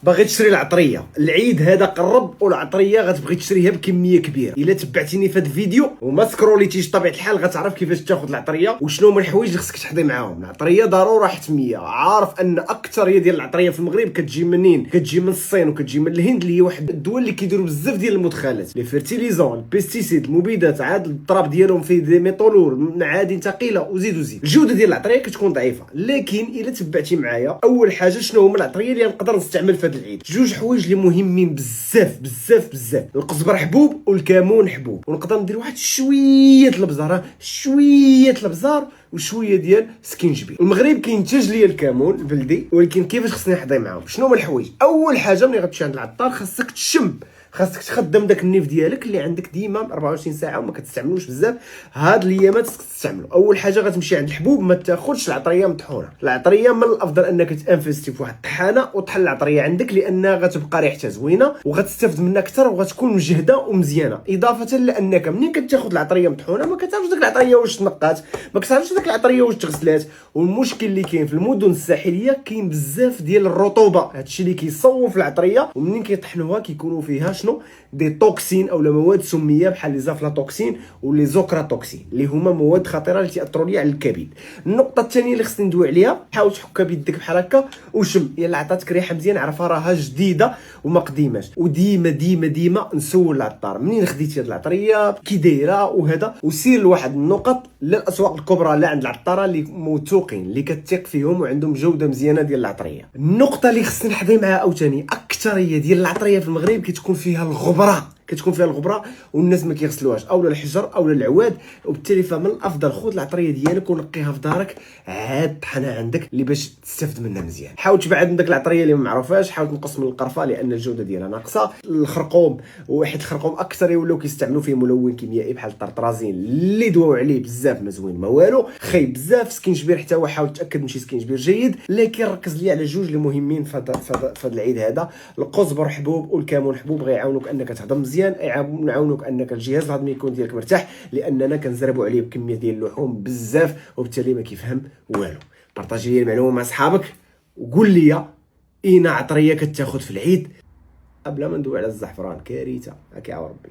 باغي تشري العطريه، العيد هذا قرب والعطريه غتبغي تشريها بكميه كبيره. الا تبعتيني في هذا الفيديو وما سكروليتيش بطبيعه الحال غتعرف كيفاش تاخذ العطريه وشنو هما الحوايج اللي خصك تحضي معاهم. العطريه ضروره حتميه. عارف ان اكثريه ديال العطريه في المغرب كتجي منين؟ كتجي من الصين وكتجي من الهند، اللي هي واحد الدول اللي كيديروا بزاف ديال المدخلات، لي فيرتيليزون، البيستيسيد، المبيدات، عاد الطراب ديالهم فيه دي ميتولور، معادن ثقيله وزيد وزيد. الجوده ديال العطريه كتكون ضعيفه، لكن الا تبعتي معايا اول حاجه شنو هما العطريه اللي نقدر نستعمل في هذا العيد. جوج حوايج اللي مهمين بزاف بزاف بزاف: القزبر حبوب والكمون حبوب. ونقدر ندير واحد شويه البزار، شويه البزار وشويه ديال سكينجبير. المغرب كينتج ليا الكمون البلدي، ولكن كيفاش خصني نحضي معاهم؟ شنو هما الحوايج؟ اول حاجه ملي غتمشي عند العطار خاصك تشم، خاصك تخدم داك النيف ديالك اللي عندك ديما 24 ساعه وما كتستعملوش بزاف. هاد الايامات خصك تستعملو. اول حاجه غتمشي عند الحبوب، ما تاخذش العطريه مطحونه. العطريه من الافضل انك تانفستي في واحد الطحانه وتحل العطريه عندك، لانها غتبقى ريحتها زوينه وغتستافد منها اكثر وغتكون مجهده ومزيانه. اضافه لانك منين كتاخذ العطريه مطحونه ما كتعرفش ديك العطريه واش تنقات، ما كتعرفش ديك العطريه واش تغسلات. والمشكل اللي كاين في المدن الساحليه كاين بزاف ديال الرطوبه، هادشي اللي كيصوف العطريه، ومنين كيطحنوها كيكونوا فيها شنو؟ دي توكسين او مواد سميه بحال لي زافلاتوكسين ولي زوكراتوكسين، اللي هما مواد خطيره اللي تاثروا لي على الكبد. النقطه الثانيه اللي خصني ندوي عليها، حاول تحكها بيدك بحال هكا وشم، يلا عطاتك ريحه مزيان عرفها راها جديده وما قديماش. وديما ديما ديما نسول العطار منين خديتي هاد العطريه، كي دايره وهذا، وسير لواحد النقط للاسواق الكبرى، لا عند العطاره اللي موثوقين اللي كتثق فيهم وعندهم جوده مزيانه ديال العطريه. النقطه اللي خصني نحضي معها عاوتاني، اكثريه ديال العطريه في المغرب كتكون فيها الغبره والناس ما كيغسلوهاش، اولا الحجر اولا العواد. وبالتالي فمن الافضل خذ العطريه ديالك ونقيها في دارك، عاد طحنها عندك اللي باش تستافد منها مزيان. حاول تبعد من داك العطريه اللي ما معروفاش، حاول تنقص من القرفه لان الجوده ديالها ناقصه. الخرقوم، وواحد الخرقوم اكثر يولاو كيستعملوا فيه ملون كيميائي بحال الطرطرازين اللي دواو عليه بزاف، ما زوين ما والو، خايب بزاف. سكينجبير حتى هو حاول تاكد من شي سكينجبير جيد، لكن ركز لي على جوج اللي مهمين في هذا العيد هذا: القزبر حبوب والكمون حبوب. غيعاونوك انك تهضم مزيان، يعاونوك انك الجهاز الهضمي يكون ديالك مرتاح، لاننا كنزربوا عليه بكميه ديال اللحوم بزاف وبالتالي ما كيفهم والو. بارطاجي لي المعلومه مع صحابك وقول لي اين عطريه كتاخذ في العيد. قبل ما ندوي على الزعفران كارثه، هاك يا ربي.